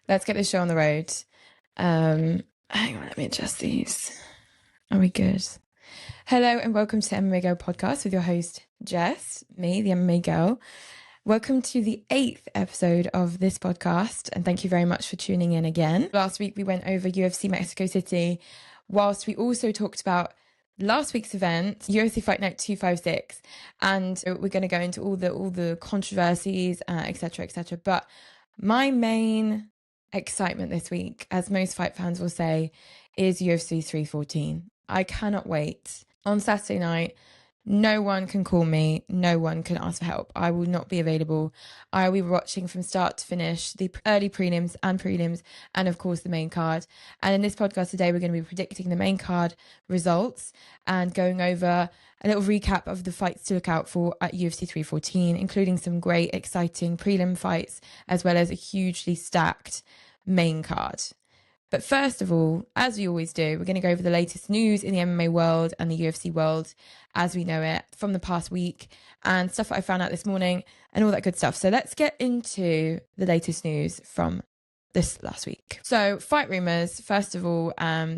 Let's get this show on the road. Hang on, let me adjust these. Are we good? Hello and welcome to the MMA Girl Podcast with your host, Jess, me, the MMA Girl. Welcome to the 8th episode of this podcast, and thank you very much for tuning in again. Last week we went over UFC Mexico City, whilst we also talked about last week's event, UFC Fight Night 256, and we're going to go into all the controversies, etc., etc. But my main excitement this week, as most fight fans will say, is UFC 314. I cannot wait. On Saturday night, no one can call me, no one can ask for help. I will not be available. I will be watching from start to finish the early prelims, and of course the main card. And in this podcast today, we're going to be predicting the main card results and going over a little recap of the fights to look out for at UFC 314, including some great, exciting prelim fights, as well as a hugely stacked main card. But first of all, as we always do, we're going to go over the latest news in the MMA world and the UFC world as we know it from the past week, and stuff that I found out this morning and all that good stuff. So let's get into the latest news from this last week. So fight rumors, first of all,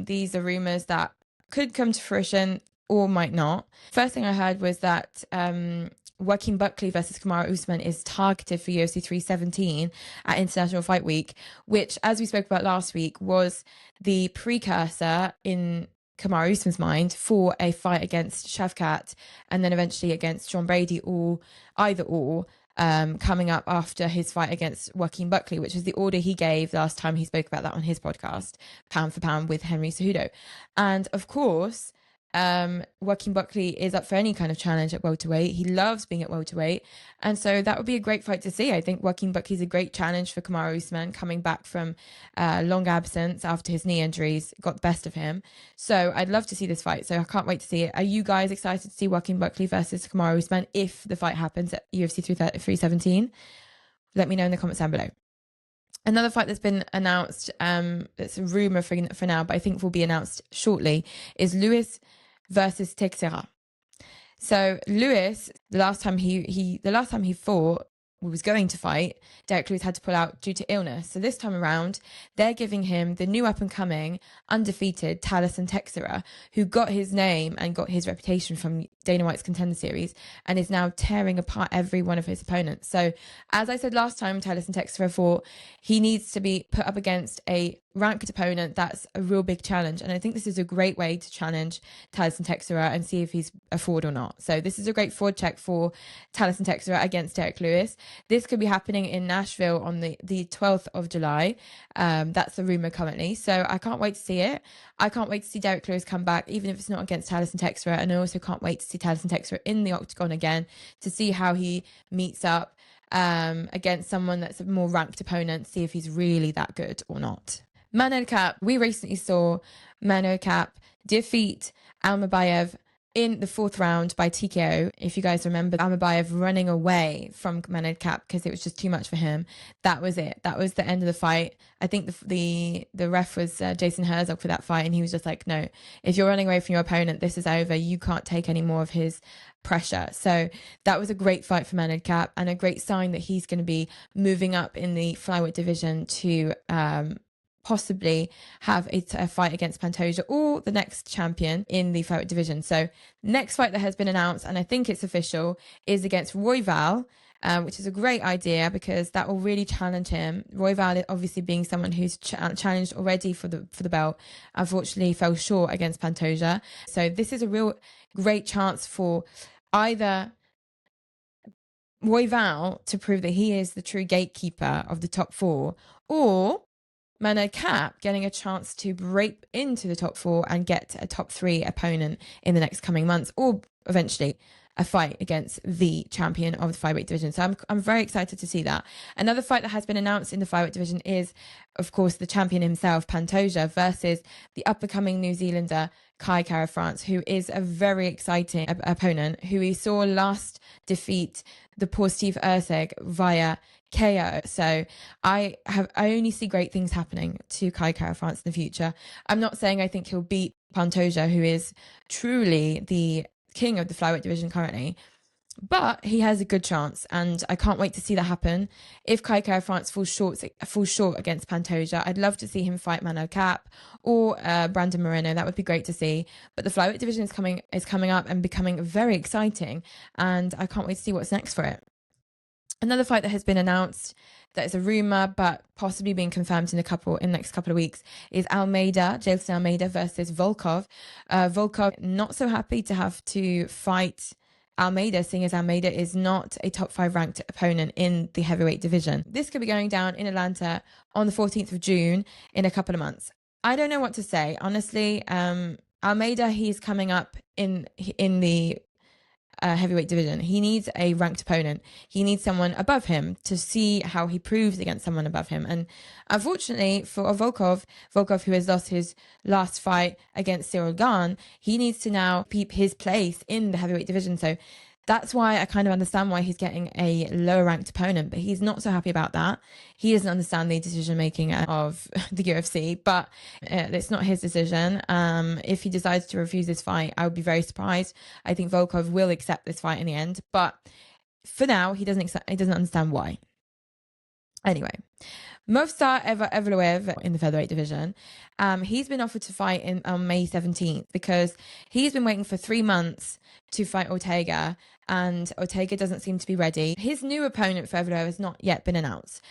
these are rumors that could come to fruition or might not. First thing I heard was that Joaquin Buckley versus Kamaru Usman is targeted for UFC 317 at International Fight Week, which, as we spoke about last week, was the precursor in Kamaru Usman's mind for a fight against Shavkat and then eventually against John Brady, or either or, coming up after his fight against Joaquin Buckley, which was the order he gave last time he spoke about that on his podcast, pound for pound with Henry Cejudo. And of course, Joaquin Buckley is up for any kind of challenge at welterweight. He loves being at welterweight, and so that would be a great fight to see. I think Joaquin Buckley is a great challenge for Kamaru Usman, coming back from long absence after his knee injuries got the best of him. So I'd love to see this fight, so I can't wait to see it. Are you guys excited to see Joaquin Buckley versus Kamaru Usman if the fight happens at UFC 317? Let me know in the comments down below. Another fight that's been announced, it's a rumor for now, but I think will be announced shortly, is Lewis versus Teixeira. So Lewis, the last time he fought, was going to fight, Derek Lewis had to pull out due to illness. So this time around, they're giving him the new up-and-coming, undefeated Talison Teixeira, who got his name and got his reputation from Dana White's Contender Series and is now tearing apart every one of his opponents. So as I said last time, Talison Teixeira fought, he needs to be put up against a ranked opponent. That's a real big challenge, and I think this is a great way to challenge Talison Teixeira and see if he's a fraud or not. So this is a great forward check for Talison Teixeira against Derek Lewis. This could be happening in Nashville on the 12th of July. That's the rumor currently, so I can't wait to see it. I can't wait to see Derek Lewis come back, even if it's not against Talison Teixeira, and I also can't wait to see Talison Teixeira in the octagon again to see how he meets up against someone that's a more ranked opponent, see if he's really that good or not. Manel Kape, we recently saw Manel Kape defeat Almabayev in the 4th round by TKO. If you guys remember, Almabayev running away from Manel Kape because it was just too much for him. That was it. That was the end of the fight. I think the ref was Jason Herzog for that fight, and he was just like, no, if you're running away from your opponent, this is over. You can't take any more of his pressure. So that was a great fight for Manel Kape, and a great sign that he's going to be moving up in the flyweight division to possibly have a fight against Pantoja or the next champion in the flyweight division. So next fight that has been announced, and I think it's official, is against Royval, which is a great idea because that will really challenge him. Royval obviously being someone who's challenged already for the belt, unfortunately fell short against Pantoja. So this is a real great chance for either Royval to prove that he is the true gatekeeper of the top 4, or Manel Kape getting a chance to break into the top 4 and get a top 3 opponent in the next coming months, or eventually a fight against the champion of the flyweight division. So I'm very excited to see that. Another fight that has been announced in the flyweight division is, of course, the champion himself, Pantoja, versus the up-and-coming New Zealander, Kai Kara-France, who is a very exciting opponent, who we saw last defeat the poor Steve Erceg via KO. So I only see great things happening to Kai Kara-France in the future. I'm not saying I think he'll beat Pantoja, who is truly the king of the flyweight division currently, But he has a good chance, and I can't wait to see that happen. If Kai France falls short against Pantoja, I'd love to see him fight Manel Cap or Brandon Moreno. That would be great to see. But the flyweight division is coming up and becoming very exciting, and I can't wait to see what's next for it. Another fight that has been announced, that is a rumor but possibly being confirmed in the next couple of weeks, is Jailton Almeida versus Volkov. Volkov not so happy to have to fight Almeida, seeing as Almeida is not a top 5 ranked opponent in the heavyweight division. This could be going down in Atlanta on the 14th of June in a couple of months. I don't know what to say, honestly. Almeida, he's coming up in the heavyweight division. He needs a ranked opponent. He needs someone above him to see how he proves against someone above him. And unfortunately for Volkov, who has lost his last fight against Cyril Gane, he needs to now keep his place in the heavyweight division. So that's why I kind of understand why he's getting a lower ranked opponent, but he's not so happy about that. He doesn't understand the decision making of the UFC, but it's not his decision. If he decides to refuse this fight, I would be very surprised. I think Volkov will accept this fight in the end, but for now, he doesn't understand why. Anyway, Movsar Evloev in the featherweight division, he's been offered to fight on May 17th because he's been waiting for 3 months to fight Ortega, and Ortega doesn't seem to be ready. His new opponent for Evloev has not yet been announced,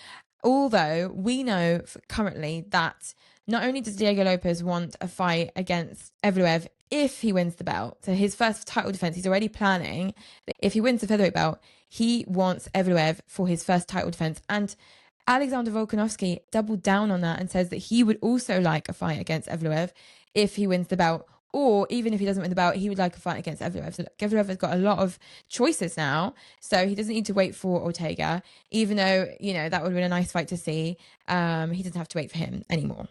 although we know currently that not only does Diego Lopez want a fight against Evloev if he wins the belt, so his first title defense, he's already planning that if he wins the featherweight belt, he wants Evloev for his first title defense. And Alexander Volkanovsky doubled down on that and says that he would also like a fight against Evloev if he wins the belt, or even if he doesn't win the belt, he would like a fight against Evloev. So Evloev has got a lot of choices now, so he doesn't need to wait for Ortega, even though, you know, that would have been a nice fight to see. He doesn't have to wait for him anymore.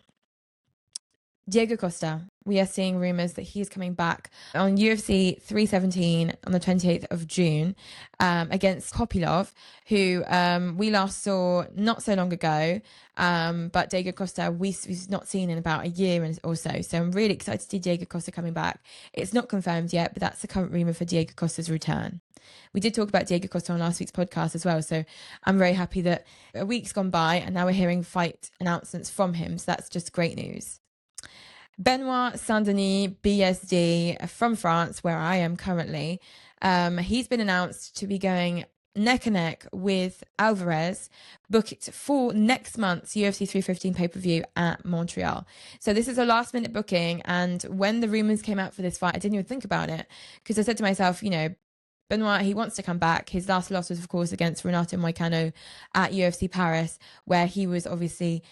Diego Costa, we are seeing rumors that he's coming back on UFC 317 on the 28th of June against Kopylov, who we last saw not so long ago. But Diego Costa, we've not seen in about a year or so. So I'm really excited to see Diego Costa coming back. It's not confirmed yet, but that's the current rumor for Diego Costa's return. We did talk about Diego Costa on last week's podcast as well. So I'm very happy that a week's gone by and now we're hearing fight announcements from him. So that's just great news. Benoit Saint-Denis, BSD, from France, where I am currently, he's been announced to be going neck and neck with Alvarez, booked for next month's UFC 315 pay-per-view at Montreal. So this is a last-minute booking, and when the rumors came out for this fight, I didn't even think about it, because I said to myself, you know, Benoit, he wants to come back. His last loss was, of course, against Renato Moicano at UFC Paris, where he was obviously...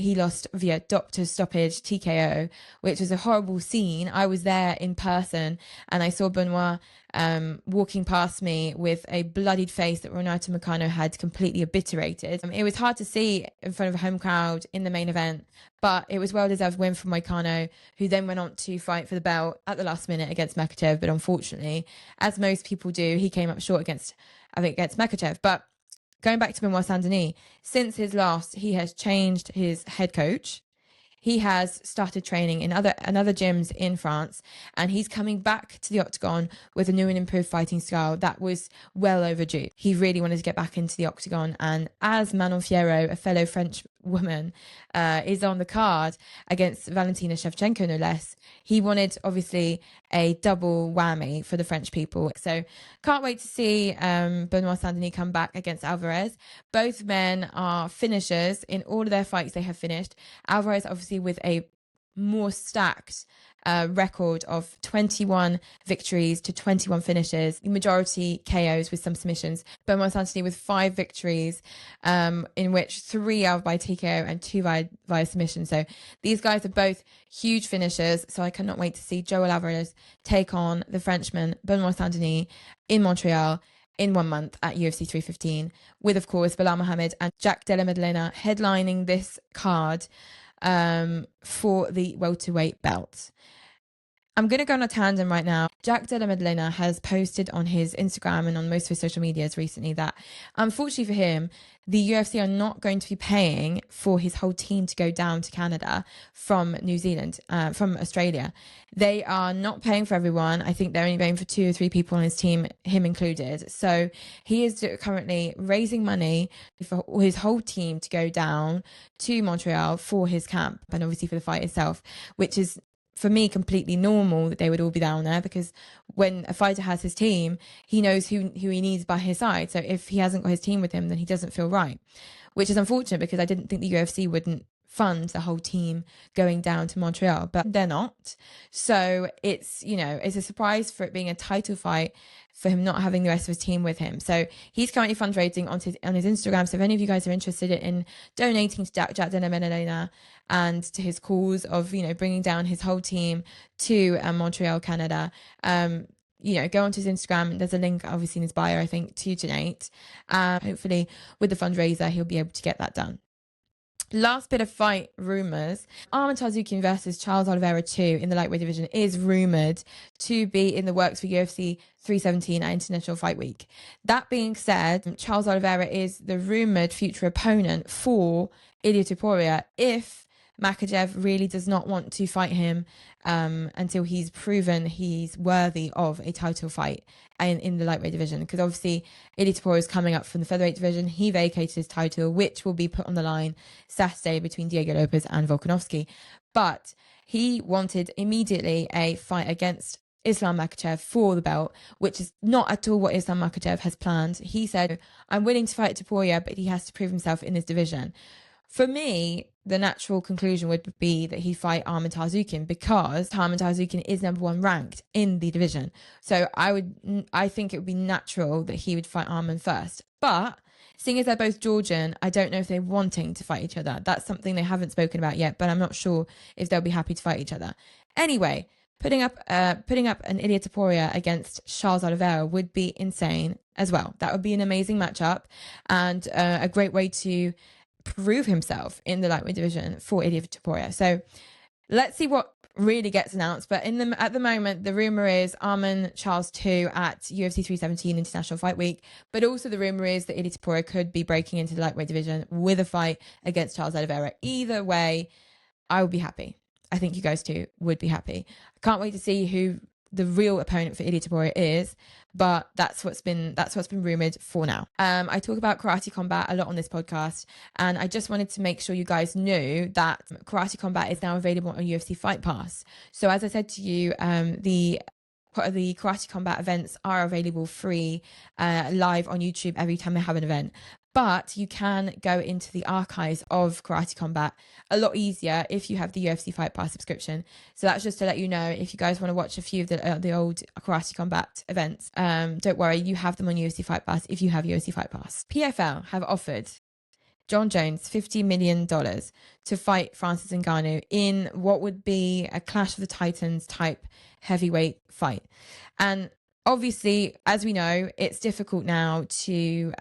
he lost via doctor stoppage, TKO, which was a horrible scene. I was there in person and I saw Benoit walking past me with a bloodied face that Renato Moicano had completely obliterated. It was hard to see in front of a home crowd in the main event, but it was well-deserved win for Moicano, who then went on to fight for the belt at the last minute against Makhachev. But unfortunately, as most people do, he came up short against Makhachev. But going back to Benoit Saint-Denis, since his last, he has changed his head coach. He has started training in other gyms in France, and he's coming back to the octagon with a new and improved fighting style that was well overdue. He really wanted to get back into the octagon, and as Manon Fiorot, a fellow French woman, is on the card against Valentina Shevchenko, no less, he wanted, obviously, a double whammy for the French people. So can't wait to see Benoit Saint-Denis come back against Alvarez. Both men are finishers in all of their fights they have finished. Alvarez, obviously, with a more stacked record of 21 victories to 21 finishes, the majority KOs with some submissions. Benoit Saint-Denis with 5 victories, in which 3 are by TKO and 2 via submission. So these guys are both huge finishers. So I cannot wait to see Joel Alvarez take on the Frenchman Benoit Saint-Denis in Montreal in 1 month at UFC 315, with, of course, Belal Muhammad and Jack Della Maddalena headlining this card for the welterweight belt. I'm going to go on a tangent right now. Jack Della Maddalena has posted on his Instagram and on most of his social medias recently that, unfortunately for him, the UFC are not going to be paying for his whole team to go down to Canada from New Zealand, from Australia. They are not paying for everyone. I think they're only paying for 2 or 3 people on his team, him included. So he is currently raising money for his whole team to go down to Montreal for his camp and obviously for the fight itself, which is, for me, completely normal that they would all be down there, because when a fighter has his team, he knows who he needs by his side. So if he hasn't got his team with him, then he doesn't feel right, which is unfortunate, because I didn't think the UFC wouldn't fund the whole team going down to Montreal, but they're not. So it's, it's a surprise for it being a title fight, for him not having the rest of his team with him. So he's currently fundraising on his Instagram. So if any of you guys are interested in donating to Jack Della Maddalena and to his cause of, bringing down his whole team to Montreal, Canada, go onto his Instagram. There's a link obviously in his bio, I think, to donate. Hopefully with the fundraiser, he'll be able to get that done. Last bit of fight rumours. Arman Tsarukyan versus Charles Oliveira 2 in the lightweight division is rumoured to be in the works for UFC 317 at International Fight Week. That being said, Charles Oliveira is the rumoured future opponent for Ilia Topuria if Makhachev really does not want to fight him until he's proven he's worthy of a title fight in the lightweight division. Because obviously Ilia Topuria is coming up from the featherweight division. He vacated his title, which will be put on the line Saturday between Diego Lopez and Volkanovsky. But he wanted immediately a fight against Islam Makhachev for the belt, which is not at all what Islam Makhachev has planned. He said, I'm willing to fight Topuria, but he has to prove himself in this division. For me, the natural conclusion would be that he'd fight Arman Tsarukyan, because Arman Tsarukyan is number 1 ranked in the division. So I think it would be natural that he would fight Arman first. But seeing as they're both Georgian, I don't know if they're wanting to fight each other. That's something they haven't spoken about yet, but I'm not sure if they'll be happy to fight each other. Anyway, putting up an Ilia Topuria against Charles Oliveira would be insane as well. That would be an amazing matchup and a great way to prove himself in the lightweight division for Ilia Topuria. So let's see what really gets announced. But at the moment, the rumor is Arman Charles 2 at UFC 317 International Fight Week. But also the rumor is that Ilia Topuria could be breaking into the lightweight division with a fight against Charles Oliveira. Either way, I would be happy. I think you guys too would be happy. I can't wait to see who the real opponent for Ilia Topuria is, but that's what's been rumored for now. I talk about Karate Combat a lot on this podcast, and I just wanted to make sure you guys knew that Karate Combat is now available on UFC Fight Pass. So as I said to you, the Karate Combat events are available free live on YouTube every time they have an event. But you can go into the archives of Karate Combat a lot easier if you have the UFC Fight Pass subscription. So that's just to let you know, if you guys want to watch a few of the old Karate Combat events, don't worry, you have them on UFC Fight Pass if you have UFC Fight Pass. PFL have offered Jon Jones $50 million to fight Francis Ngannou in what would be a Clash of the Titans type heavyweight fight. And obviously, as we know, it's difficult now to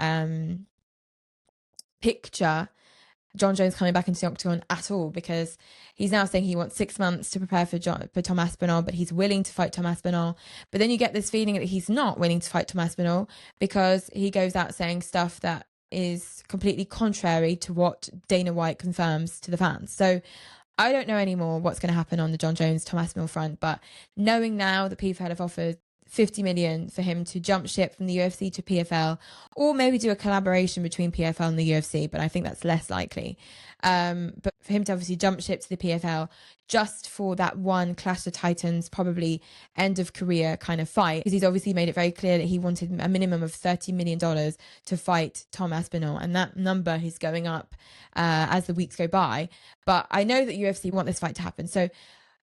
picture Jon Jones coming back into the octagon at all, because he's now saying he wants 6 months to prepare for Tom Aspinall, but he's willing to fight Tom Aspinall. But then you get this feeling that he's not willing to fight Tom Aspinall, because he goes out saying stuff that is completely contrary to what Dana White confirms to the fans. So I don't know anymore what's going to happen on the Jon Jones Tom Aspinall front, but knowing now that PFL have offered $50 million for him to jump ship from the UFC to PFL, or maybe do a collaboration between PFL and the UFC, but I think that's less likely. But for him to obviously jump ship to the PFL just for that one Clash of Titans, probably end of career kind of fight, because he's obviously made it very clear that he wanted a minimum of $30 million to fight Tom Aspinall, and that number is going up as the weeks go by. But I know that UFC want this fight to happen, so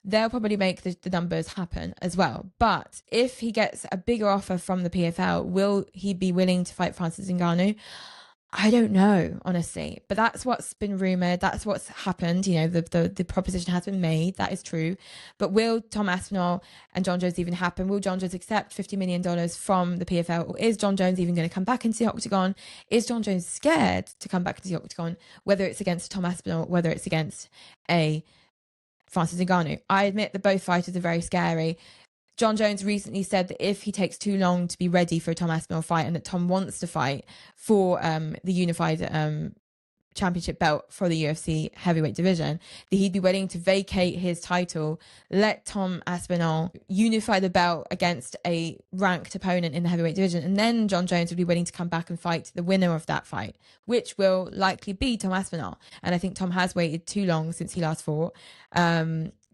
they'll probably make the numbers happen as well. But if he gets a bigger offer from the PFL, will he be willing to fight Francis Ngannou? I don't know, honestly. But that's what's been rumoured. That's what's happened. You know, the proposition has been made. That is true. But will Tom Aspinall and Jon Jones even happen? Will Jon Jones accept $50 million from the PFL? Or is Jon Jones even going to come back into the octagon? Is Jon Jones scared to come back into the octagon, whether it's against Tom Aspinall, whether it's against a Francis Ngannou. I admit that both fighters are very scary. John Jones recently said that if he takes too long to be ready for a Tom Aspinall fight, and that Tom wants to fight for the unified championship belt for the UFC heavyweight division, that he'd be willing to vacate his title, let Tom Aspinall unify the belt against a ranked opponent in the heavyweight division, and then John Jones would be willing to come back and fight the winner of that fight, which will likely be Tom Aspinall. And I think Tom has waited too long since he last fought.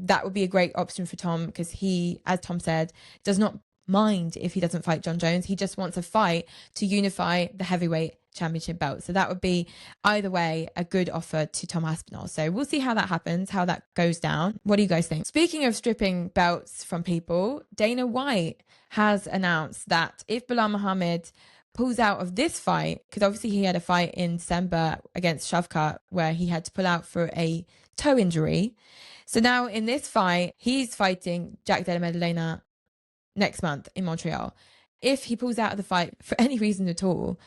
That would be a great option for Tom, because he, as Tom said, does not mind if he doesn't fight John Jones. He just wants a fight to unify the heavyweight championship belt. So that would be, either way, a good offer to Tom Aspinall. So we'll see how that happens, how that goes down. What do you guys think? Speaking of stripping belts from people, Dana White has announced that if Belal Muhammad pulls out of this fight, because obviously he had a fight in December against Shavkat where he had to pull out for a toe injury. So now in this fight, he's fighting Jack Della Maddalena next month in Montreal. If he pulls out of the fight for any reason at all,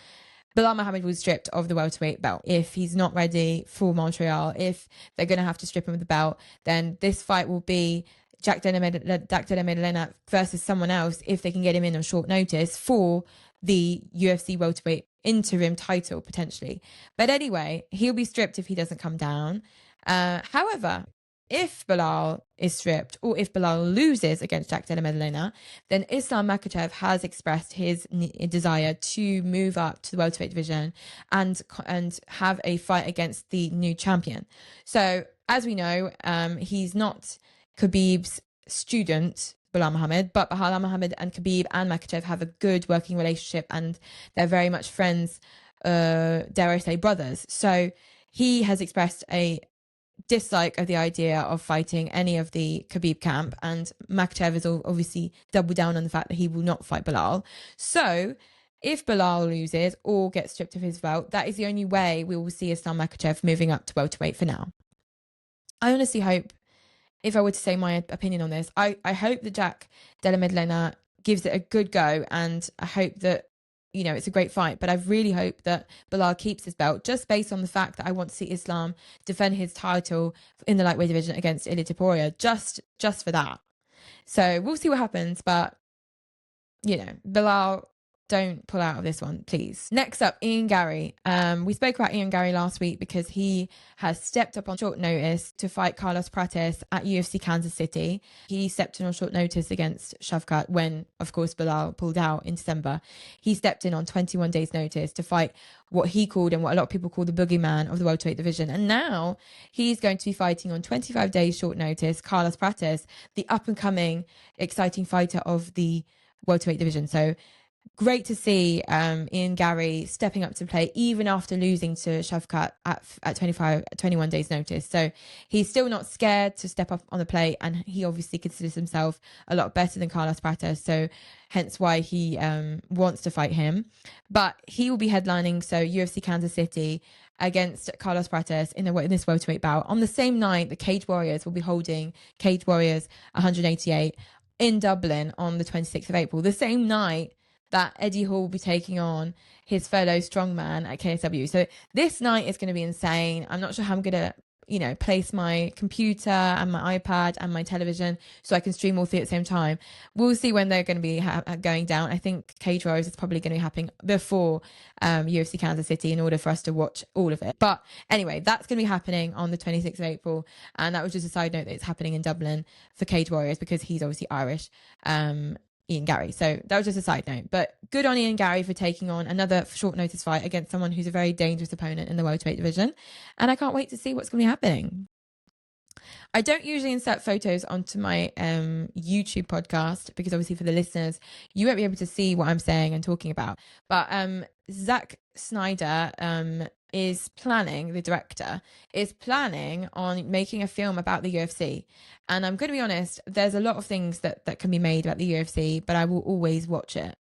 Belal Muhammad was stripped of the welterweight belt. If he's not ready for Montreal, if they're going to have to strip him of the belt, then this fight will be Jack Della Maddalena versus someone else, if they can get him in on short notice, for the UFC welterweight interim title potentially. But anyway, he'll be stripped if he doesn't come down. However, if Belal is stripped, or if Belal loses against Jack Della Maddalena, then Islam Makhachev has expressed his desire to move up to the welterweight division and have a fight against the new champion. So, as we know, he's not Khabib's student, Belal Muhammad, but Belal Muhammad and Khabib and Makhachev have a good working relationship, and they're very much friends, dare I say brothers. So he has expressed a dislike of the idea of fighting any of the Khabib camp, and Makhachev has obviously doubled down on the fact that he will not fight Belal. So if Belal loses or gets stripped of his belt, that is the only way we will see Islam Makhachev moving up to welterweight for now. I honestly hope, if I were to say my opinion on this, I hope that Jack Della Maddalena gives it a good go, and I hope that, you know, it's a great fight, but I really hope that Belal keeps his belt, just based on the fact that I want to see Islam defend his title in the lightweight division against Poirier, just for that. So we'll see what happens, but, you know, Belal, don't pull out of this one, please. Next up, Ian Garry. We spoke about Ian Garry last week because he has stepped up on short notice to fight Carlos Prates at UFC Kansas City. He stepped in on short notice against Shavkat when, of course, Belal pulled out in December. He stepped in on 21 days notice to fight what he called, and what a lot of people call, the boogeyman of the welterweight division. And now he's going to be fighting on 25 days short notice Carlos Prates, the up-and-coming exciting fighter of the welterweight division. So great to see Ian Garry stepping up to play, even after losing to Shavkat at 21 days notice. So he's still not scared to step up on the plate, and he obviously considers himself a lot better than Carlos Prates, so hence why he wants to fight him. But he will be headlining, so UFC Kansas City, against Carlos Prates in this welterweight bout on the same night the Cage Warriors will be holding Cage Warriors 188 in Dublin on the 26th of April, the same night that Eddie Hall will be taking on his fellow strongman at KSW. So this night is going to be insane. I'm not sure how I'm going to, you know, place my computer and my iPad and my television so I can stream all three at the same time. We'll see when they're going to be going down. I think Cage Warriors is probably going to be happening before UFC Kansas City in order for us to watch all of it. But anyway, that's going to be happening on the 26th of April. And that was just a side note that it's happening in Dublin for Cage Warriors because he's obviously Irish. Ian Garry. So that was just a side note, but good on Ian Garry for taking on another short notice fight against someone who's a very dangerous opponent in the welterweight division. And I can't wait to see what's going to be happening. I don't usually insert photos onto my YouTube podcast because obviously for the listeners, you won't be able to see what I'm saying and talking about. But Zack Snyder the director is planning on making a film about the UFC. And I'm going to be honest, there's a lot of things that can be made about the UFC, but I will always watch it.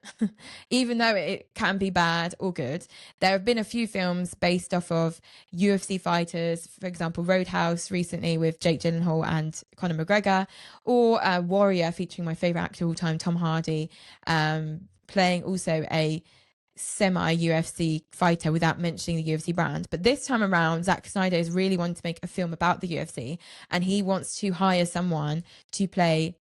Even though it can be bad or good. There have been a few films based off of UFC fighters, for example, Roadhouse recently with Jake Gyllenhaal and Conor McGregor, or Warrior featuring my favourite actor of all time, Tom Hardy, playing also a semi-UFC fighter without mentioning the UFC brand. But this time around, Zack Snyder is really wanting to make a film about the UFC, and he wants to hire someone to play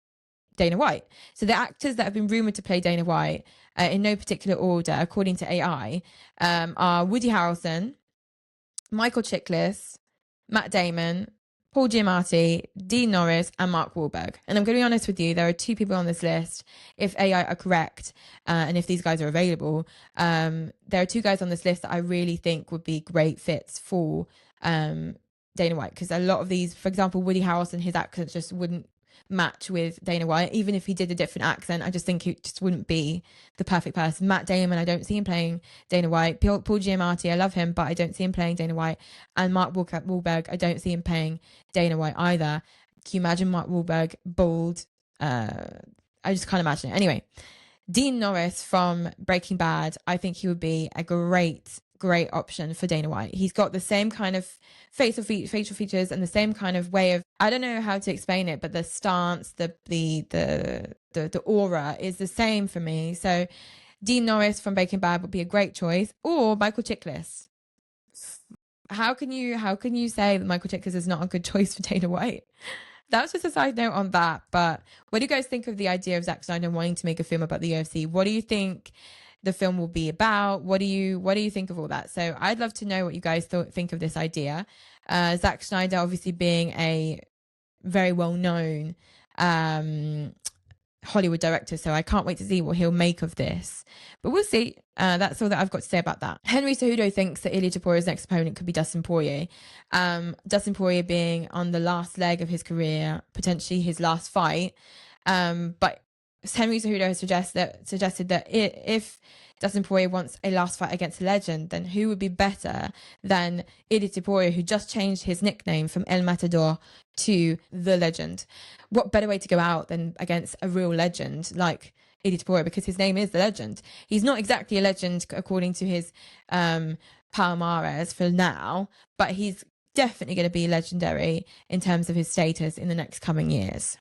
Dana White. So the actors that have been rumored to play Dana White, in no particular order, according to AI, are Woody Harrelson, Michael Chiklis, Matt Damon, Paul Giamatti, Dean Norris, and Mark Wahlberg. And I'm going to be honest with you, there are 2 people on this list, if AI are correct, and if these guys are available. There are 2 guys on this list that I really think would be great fits for Dana White, because a lot of these, for example, Woody Harrelson, his accent just wouldn't match with Dana White. Even if he did a different accent, I just think he just wouldn't be the perfect person. Matt Damon, I don't see him playing Dana White. Paul Giamatti, I love him, but I don't see him playing Dana White. And Mark Wahlberg, I don't see him playing Dana White either. Can you imagine Mark Wahlberg bald? I just can't imagine it. Anyway, Dean Norris from Breaking Bad, I think he would be a great option for Dana White. He's got the same kind of facial features and the same kind of way of, I don't know how to explain it, but the stance, the aura is the same for me. So Dean Norris from Breaking Bad would be a great choice, or Michael Chiklis. How can you say that Michael Chiklis is not a good choice for Dana White? That's just a side note on that. But what do you guys think of the idea of Zack Snyder wanting to make a film about the UFC? What do you think the film will be about? What do you think of all that? So I'd love to know what you guys think of this idea. Zack Snyder obviously being a very well-known Hollywood director, so I can't wait to see what he'll make of this. But we'll see. That's all that I've got to say about that. Henry Cejudo thinks that Ilia Topuria's next opponent could be Dustin Poirier. Dustin Poirier being on the last leg of his career, potentially his last fight. But Henry Cejudo has suggested that if Dustin Poirier wants a last fight against a legend, then who would be better than Ilia Topuria, who just changed his nickname from El Matador to The Legend? What better way to go out than against a real legend like Ilia Topuria, because his name is The Legend. He's not exactly a legend according to his palmarès for now, but he's definitely going to be legendary in terms of his status in the next coming years.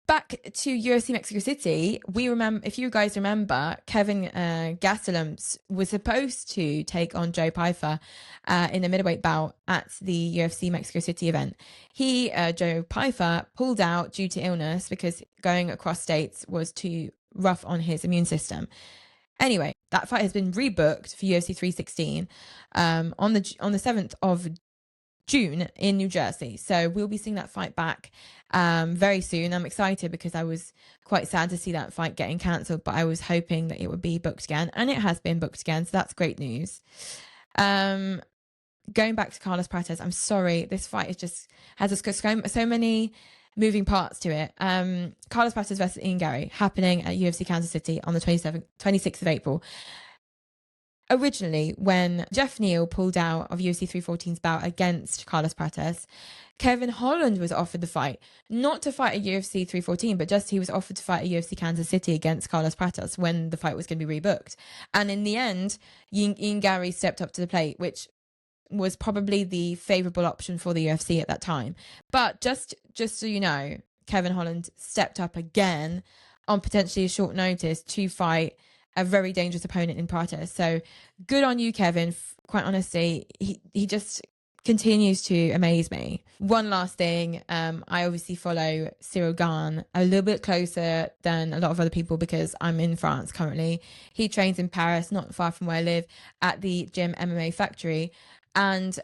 Back to UFC Mexico City, if you guys remember, Kevin Gastelum was supposed to take on Joe Pyfer in the middleweight bout at the UFC Mexico City event. Joe Pyfer, pulled out due to illness because going across states was too rough on his immune system. Anyway, that fight has been rebooked for UFC 316 on the 7th of June in New Jersey. So we'll be seeing that fight back very soon. I'm excited because I was quite sad to see that fight getting cancelled, but I was hoping that it would be booked again, and it has been booked again, so that's great news. Going back to Carlos Prates, I'm sorry, this fight has so many moving parts to it. Carlos Prates versus Ian Gary happening at UFC Kansas City on the 26th of April. Originally, when Jeff Neal pulled out of UFC 314's bout against Carlos Prates, Kevin Holland was offered the fight, not to fight at UFC 314, but he was offered to fight at UFC Kansas City against Carlos Prates when the fight was going to be rebooked. And in the end, Ian Gary stepped up to the plate, which was probably the favourable option for the UFC at that time. But just so you know, Kevin Holland stepped up again on potentially a short notice to fight a very dangerous opponent in Prates. So good on you, Kevin. Quite honestly, he just continues to amaze me. One last thing, I obviously follow Ciryl Gane a little bit closer than a lot of other people because I'm in France currently. He trains in Paris, not far from where I live, at the gym MMA Factory. And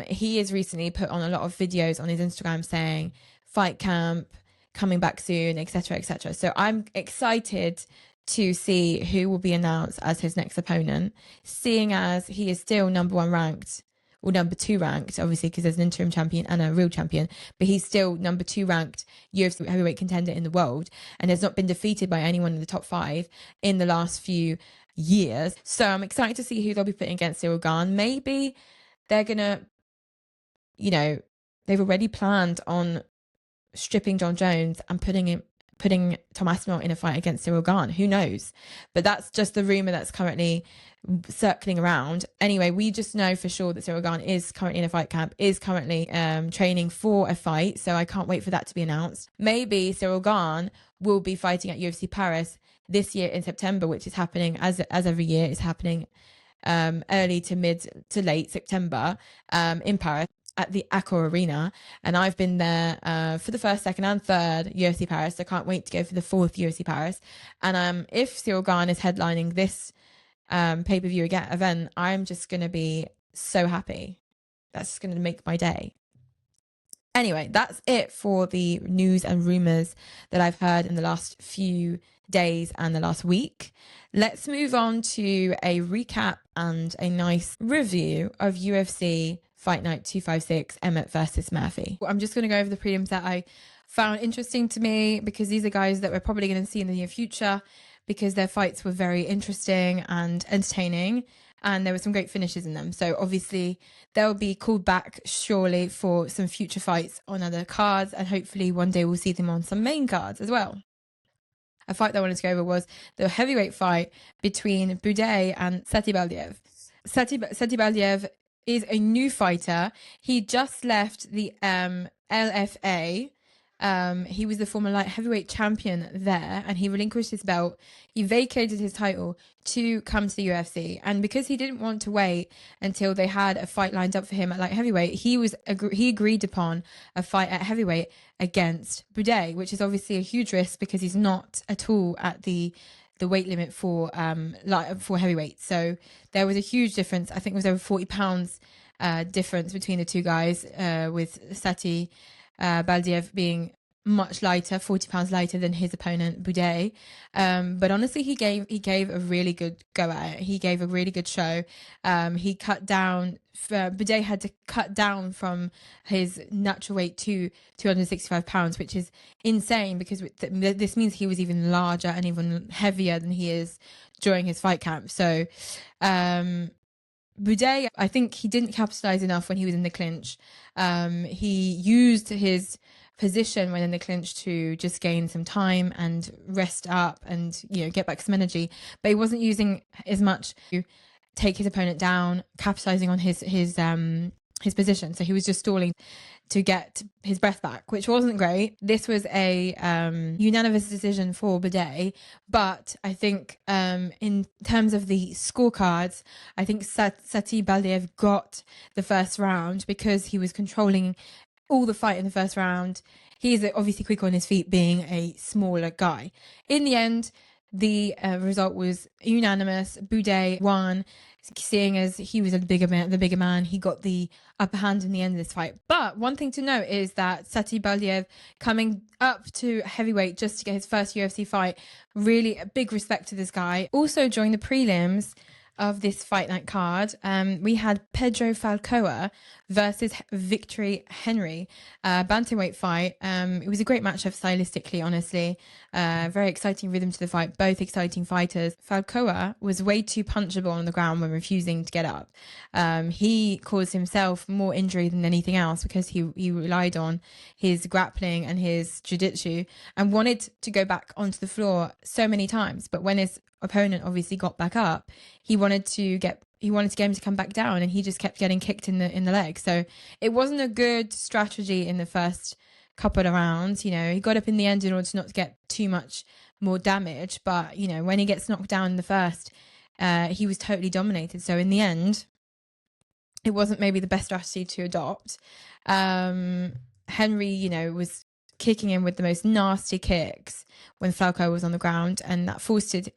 he has recently put on a lot of videos on his Instagram saying fight camp coming back soon, etc., etc. So I'm excited to see who will be announced as his next opponent, seeing as he is still number 1 ranked, or number 2 ranked, obviously, because there's an interim champion and a real champion, but he's still number 2 ranked UFC heavyweight contender in the world and has not been defeated by anyone in the top 5 in the last few years. So I'm excited to see who they'll be putting against Ciryl Gane. Maybe they're gonna, they've already planned on stripping John Jones and putting Tom Aspinall in a fight against Ciryl Gane. Who knows? But that's just the rumor that's currently circling around. Anyway, we just know for sure that Ciryl Gane is currently in a fight camp, is currently training for a fight. So I can't wait for that to be announced. Maybe Ciryl Gane will be fighting at UFC Paris this year in September, which is happening as every year is happening early to mid to late September in Paris at the Accor Arena. And I've been there for the first, second and third UFC Paris. I can't wait to go for the fourth UFC Paris. And if Ciryl Gane is headlining this pay-per-view event, I'm just going to be so happy. That's going to make my day. Anyway, that's it for the news and rumors that I've heard in the last few days and the last week. Let's move on to a recap and a nice review of UFC Fight Night 256, Emmett versus Murphy. I'm just going to go over the prelims that I found interesting to me, because these are guys that we're probably going to see in the near future, because their fights were very interesting and entertaining, and there were some great finishes in them. So obviously they'll be called back surely for some future fights on other cards, and hopefully one day we'll see them on some main cards as well. A fight that I wanted to go over was the heavyweight fight between Boudet and Sati Baldiev. Sati Baldiev is a new fighter. He just left the LFA. He was the former light heavyweight champion there, and he relinquished his belt. He vacated his title to come to the UFC, and because he didn't want to wait until they had a fight lined up for him at light heavyweight, he agreed upon a fight at heavyweight against Boudet, which is obviously a huge risk because he's not at all at the weight limit for heavyweight. So there was a huge difference. I think it was over 40 pounds difference between the two guys, with Sati Baldiev being much lighter, 40 pounds lighter than his opponent Boudet. But honestly, he gave a really good go at it. He gave a really good show. He cut down, Boudet had to cut down from his natural weight to 265 pounds, which is insane, because this means he was even larger and even heavier than he is during his fight camp. So Boudet, I think he didn't capitalize enough when he was in the clinch. He used his position when in the clinch to just gain some time and rest up and, get back some energy, but he wasn't using as much to take his opponent down, capitalizing on his position. So he was just stalling to get his breath back, which wasn't great. This was a unanimous decision for Boudet, but I think in terms of the scorecards, I think Sati Baldiev got the first round because he was controlling all the fight in the first round. He's obviously quick on his feet, being a smaller guy. In the end, the result was unanimous. Boudet won, seeing as he was the bigger man. He got the upper hand in the end of this fight. But one thing to note is that Sati Baldiev, coming up to heavyweight just to get his first UFC fight, really a big respect to this guy. Also during the prelims of this Fight Night card, we had Pedro Falcoa versus Victory Henry, bantamweight fight. It was a great matchup stylistically, honestly. Very exciting rhythm to the fight, both exciting fighters. Falcoa was way too punchable on the ground when refusing to get up. He caused himself more injury than anything else because he relied on his grappling and his jiu-jitsu and wanted to go back onto the floor so many times. But when his opponent obviously got back up, he wanted to get him to come back down, and he just kept getting kicked in the leg. So it wasn't a good strategy in the first couple of rounds. He got up in the end in order to not get too much more damage, but when he gets knocked down in the first, he was totally dominated. So in the end, it wasn't maybe the best strategy to adopt. Henry, was kicking him with the most nasty kicks when Falco was on the ground, and that forced his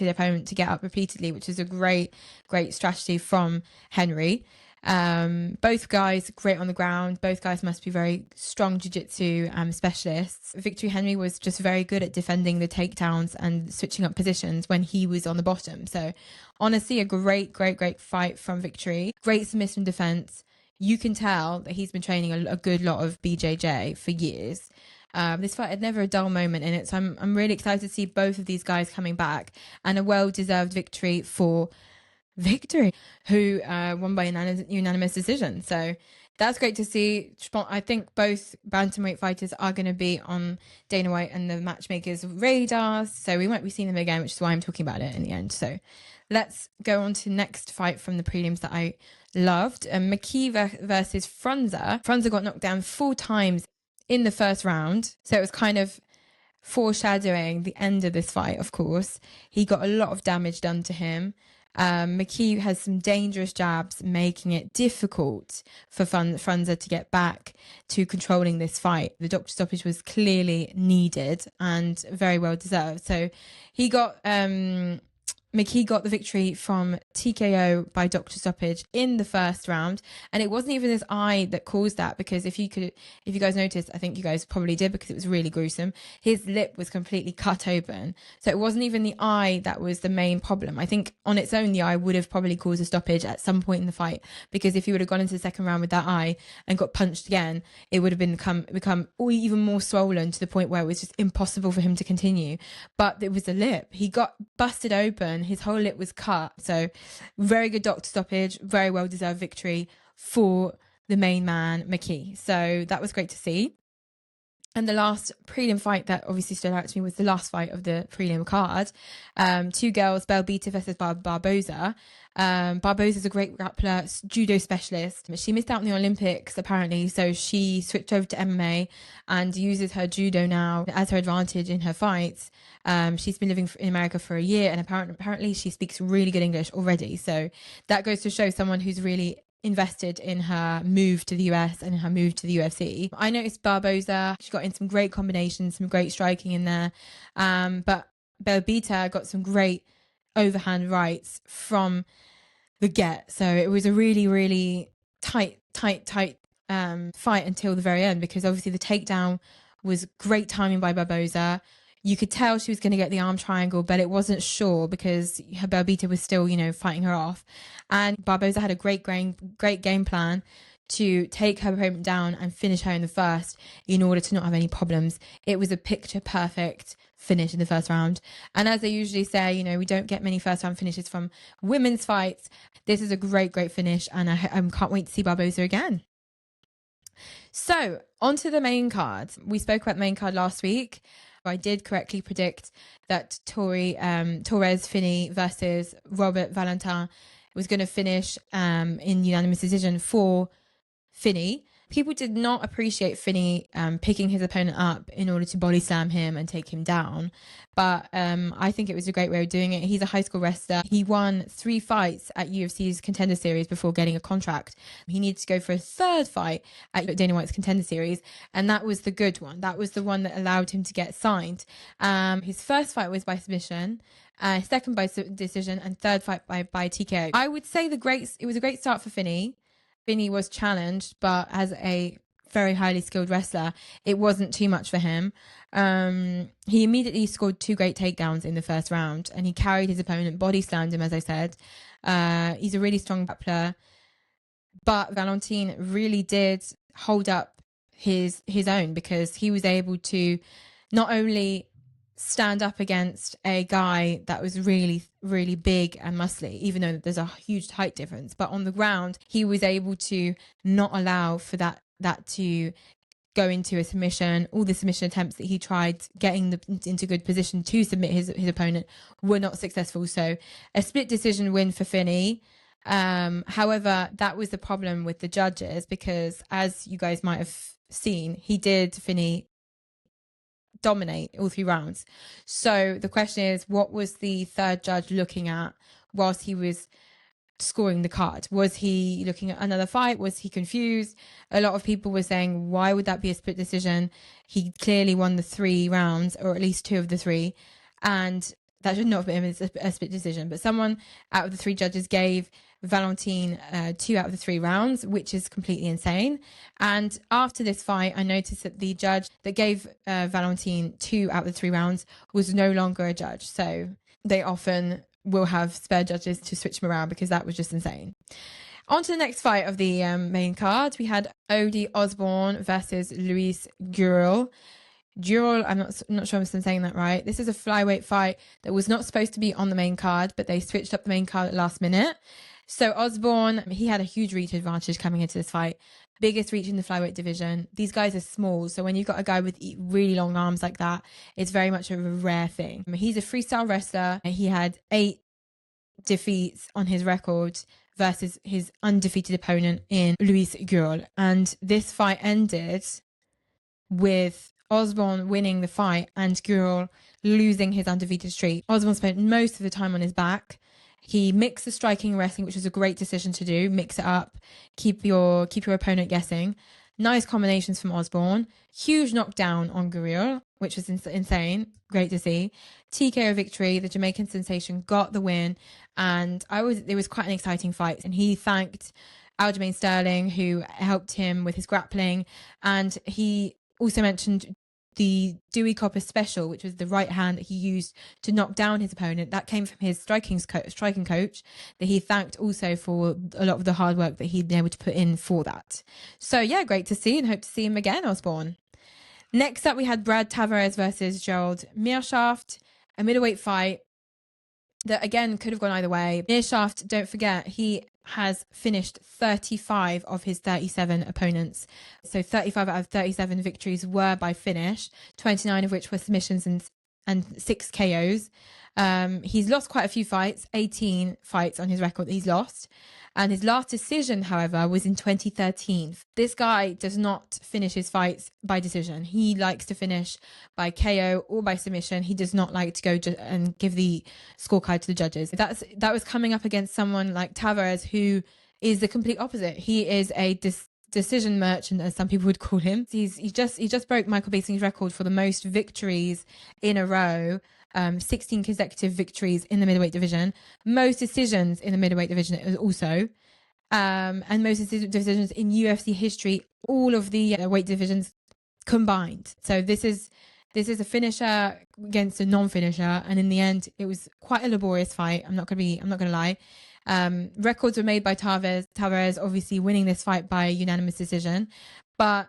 opponent to get up repeatedly, which is a great strategy from Henry. Both guys great on the ground. Both guys must be very strong jiu-jitsu specialists. Victory Henry was just very good at defending the takedowns and switching up positions when he was on the bottom. So honestly, a great fight from Victory. Great submission defense. You can tell that he's been training a good lot of BJJ for years. This fight had never a dull moment in it, so I'm really excited to see both of these guys coming back, and a well-deserved victory for Victory, who won by unanimous decision. So that's great to see. I think both bantamweight fighters are going to be on Dana White and the matchmakers' radars, so we won't be seeing them again, which is why I'm talking about it in the end. So let's go on to the next fight from the prelims that I loved. McKee versus Frunza. Frunza got knocked down 4 times in the first round, so it was kind of foreshadowing the end of this fight, of course. He got a lot of damage done to him. McKee has some dangerous jabs, making it difficult for Frunze to get back to controlling this fight. The doctor stoppage was clearly needed and very well deserved. So he got McKee got the victory from TKO by doctor stoppage in the first round, and it wasn't even his eye that caused that, because if you guys noticed, I think you guys probably did because it was really gruesome, his lip was completely cut open. So it wasn't even the eye that was the main problem. I think on its own the eye would have probably caused a stoppage at some point in the fight, because if he would have gone into the second round with that eye and got punched again, it would have become even more swollen to the point where it was just impossible for him to continue. But it was the lip. He got busted open. His whole lip was cut. So very good doctor stoppage, very well deserved victory for the main man, McKee. So that was great to see. And the last prelim fight that obviously stood out to me was the last fight of the prelim card. Two girls, Belbita versus Barboza. Barboza's a great grappler, judo specialist. She missed out on the Olympics, apparently, so she switched over to MMA and uses her judo now as her advantage in her fights. She's been living in America for a year, and apparently she speaks really good English already. So that goes to show someone who's really invested in her move to the US and her move to the UFC. I noticed Barboza, she got in some great combinations, some great striking in there. But Belbita got some great overhand rights from the get. So it was a really, really tight fight until the very end, because obviously the takedown was great timing by Barboza. You could tell she was going to get the arm triangle, but it wasn't sure because her Belbita was still, fighting her off. And Barboza had a great game plan to take her opponent down and finish her in the first in order to not have any problems. It was a picture perfect finish in the first round. And as they usually say, we don't get many first round finishes from women's fights. This is a great finish, and I can't wait to see Barboza again. So onto the main card. We spoke about the main card last week. I did correctly predict that Torres Finney versus Robert Valentin was going to finish in unanimous decision for Finney. People did not appreciate Finney picking his opponent up in order to body slam him and take him down. But I think it was a great way of doing it. He's a high school wrestler. He won 3 fights at UFC's Contender Series before getting a contract. He needed to go for a 3rd fight at Dana White's Contender Series, and that was the good one. That was the one that allowed him to get signed. His first fight was by submission, second by decision, and third fight by TKO. I would say it was a great start for Finney. Finney was challenged, but as a very highly skilled wrestler, it wasn't too much for him. He immediately scored 2 great takedowns in the first round, and he carried his opponent, body slammed him, as I said. He's a really strong grappler, but Valentin really did hold up his own, because he was able to not only stand up against a guy that was really, really big and muscly, even though there's a huge height difference, but on the ground, he was able to not allow for that to go into a submission. All the submission attempts that he tried getting into good position to submit his opponent were not successful. So a split decision win for Finney. However, that was the problem with the judges, because as you guys might have seen, Finney dominate all 3 rounds. So the question is, what was the third judge looking at whilst he was scoring the card? Was he looking at another fight? Was he confused? A lot of people were saying, why would that be a split decision? He clearly won the 3 rounds, or at least 2 of the 3, and that should not have been a split decision. But someone out of the 3 judges gave Valentin 2 out of the 3 rounds, which is completely insane. And after this fight, I noticed that the judge that gave Valentin 2 out of the 3 rounds was no longer a judge. So they often will have spare judges to switch them around, because that was just insane. On to the next fight of the main card. We had Odi Osborne versus Luis Gurel. I'm not sure if I'm saying that right. This is a flyweight fight that was not supposed to be on the main card, but they switched up the main card at the last minute. So Osborne, he had a huge reach advantage coming into this fight. Biggest reach in the flyweight division. These guys are small, so when you've got a guy with really long arms like that, it's very much a rare thing. He's a freestyle wrestler. He had 8 defeats on his record versus his undefeated opponent in Luis Gurel. And this fight ended with Osborne winning the fight and Gurul losing his undefeated streak. Osborne spent most of the time on his back. He mixed the striking and wrestling, which was a great decision to do. Mix it up, keep your opponent guessing. Nice combinations from Osborne. Huge knockdown on Gurul, which was insane. Great to see. TKO victory. The Jamaican sensation got the win, and it was quite an exciting fight. And he thanked Aljamain Sterling, who helped him with his grappling, and he also mentioned the Dewey Copper special, which was the right hand that he used to knock down his opponent. That came from his striking coach, that he thanked also for a lot of the hard work that he'd been able to put in for that. So yeah, great to see, and hope to see him again, Osborne. Next up, we had Brad Tavares versus Gerald Meerschaft, a middleweight fight that again could have gone either way. Meerschaft, don't forget, he has finished 35 of his 37 opponents. So 35 out of 37 victories were by finish, 29 of which were submissions and 6 KOs. He's lost quite a few fights, 18 fights on his record that he's lost. And his last decision, however, was in 2013. This guy does not finish his fights by decision. He likes to finish by KO or by submission. He does not like to go and give the scorecard to the judges. That was coming up against someone like Tavares, who is the complete opposite. He is a decision merchant, as some people would call him. He just broke Michael Bisping's record for the most victories in a row. 16 consecutive victories in the middleweight division, most decisions in the middleweight division also, and most decisions in UFC history, all of the weight divisions combined. So this is a finisher against a non-finisher, and in the end, it was quite a laborious fight. I'm not gonna lie. Records were made by Tavares obviously winning this fight by unanimous decision, but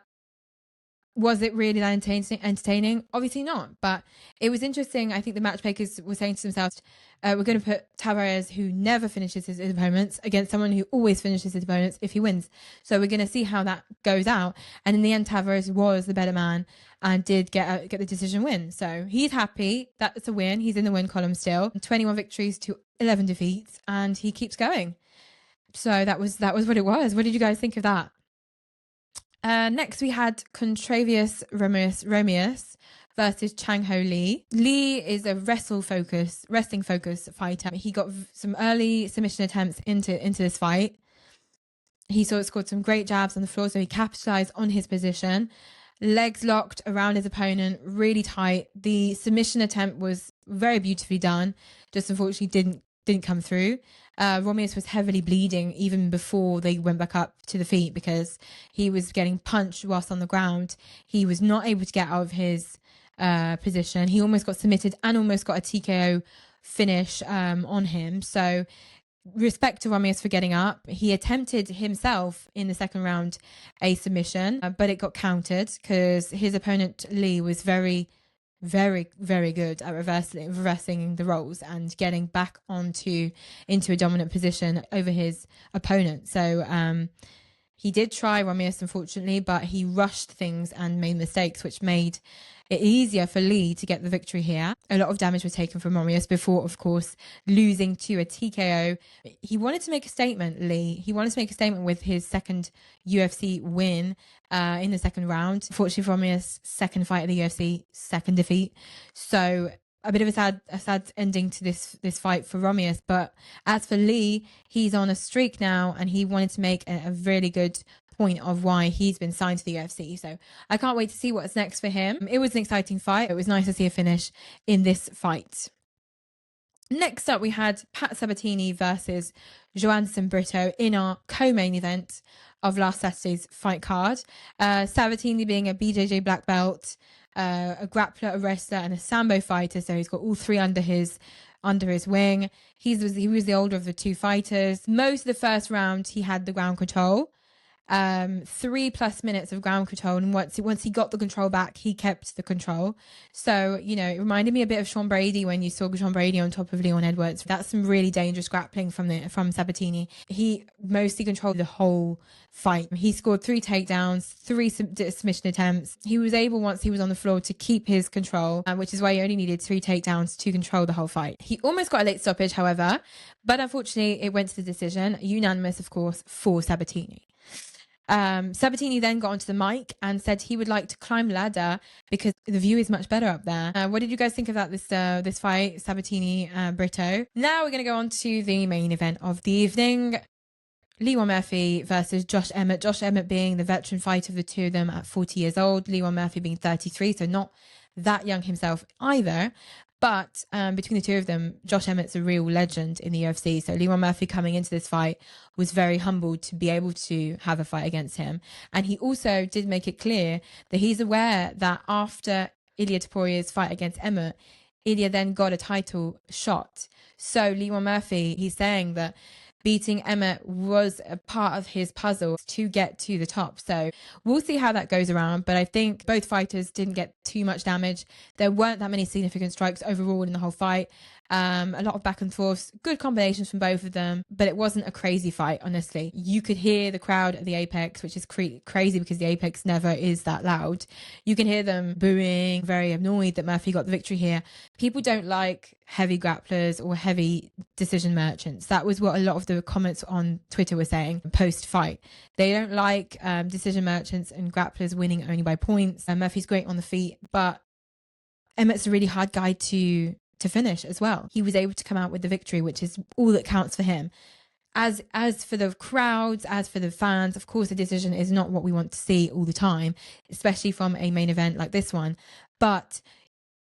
was it really that entertaining? Obviously not, but it was interesting. I think the matchmakers were saying to themselves, we're going to put Tavares, who never finishes his opponents, against someone who always finishes his opponents if he wins. So we're going to see how that goes out. And in the end, Tavares was the better man and did get the decision win. So he's happy. That's a win. He's in the win column still. 21 victories to 11 defeats, and he keeps going. So that was what it was. What did you guys think of that? Next, we had Contravious Romeus versus Chang Ho Lee. Lee is a wrestling focus fighter. He got some early submission attempts into this fight. He scored some great jabs on the floor, so he capitalized on his position. Legs locked around his opponent, really tight. The submission attempt was very beautifully done, just unfortunately didn't come through. Romeus was heavily bleeding even before they went back up to the feet because he was getting punched whilst on the ground. He was not able to get out of his position. He almost got submitted and almost got a TKO finish on him. So respect to Romeus for getting up. He attempted himself in the second round a submission, but it got countered because his opponent Lee was very, very, very good at reversing the roles and getting back into a dominant position over his opponent. So he did try Romeus, unfortunately, but he rushed things and made mistakes, which made it easier for Lee to get the victory here. A lot of damage was taken from Romeus before, of course, losing to a TKO. He wanted to make a statement, Lee. He wanted to make a statement with his second UFC win in the second round. Unfortunately for Romeus, second fight at the UFC, second defeat. So a bit of a sad ending to this fight for Romeus. But as for Lee, he's on a streak now, and he wanted to make a really good point of why he's been signed to the UFC. So I can't wait to see what's next for him. It was an exciting fight. It was nice to see a finish in this fight. Next up, we had Pat Sabatini versus Joanson Brito in our co-main event of last Saturday's fight card. Sabatini being a BJJ black belt, a grappler, a wrestler, and a sambo fighter. So he's got all three under his wing. He was the older of the two fighters. Most of the first round, he had the ground control. 3+ minutes of ground control, and once he got the control back, he kept the control. So it reminded me a bit of Sean Brady when you saw Sean Brady on top of Leon Edwards. That's some really dangerous grappling from Sabatini. He mostly controlled the whole fight. He scored 3 takedowns, 3 submission attempts. He was able, once he was on the floor, to keep his control, which is why he only needed 3 takedowns to control the whole fight. He almost got a late stoppage, however, but unfortunately it went to the decision, unanimous, of course, for Sabatini. Sabatini then got onto the mic and said he would like to climb the ladder because the view is much better up there. What did you guys think about this fight, Sabatini, Brito? Now we're going to go on to the main event of the evening. Leon Murphy versus Josh Emmett. Josh Emmett being the veteran fighter of the two of them at 40 years old. Leon Murphy being 33, so not that young himself either. But between the two of them, Josh Emmett's a real legend in the UFC. So Leon Murphy coming into this fight was very humbled to be able to have a fight against him. And he also did make it clear that he's aware that after Ilia Topuria's fight against Emmett, Ilia then got a title shot. So Leon Murphy, he's saying that beating Emmett was a part of his puzzle to get to the top. So we'll see how that goes around. But I think both fighters didn't get too much damage. There weren't that many significant strikes overall in the whole fight. A lot of back and forths, good combinations from both of them, but it wasn't a crazy fight, honestly. You could hear the crowd at the Apex, which is crazy because the Apex never is that loud. You can hear them booing, very annoyed that Murphy got the victory here. People don't like heavy grapplers or heavy decision merchants. That was what a lot of the comments on Twitter were saying post-fight. They don't like decision merchants and grapplers winning only by points. Murphy's great on the feet, but Emmett's a really hard guy to finish as well. He was able to come out with the victory, which is all that counts for him. As for the crowds, as for the fans, of course, the decision is not what we want to see all the time, especially from a main event like this one. But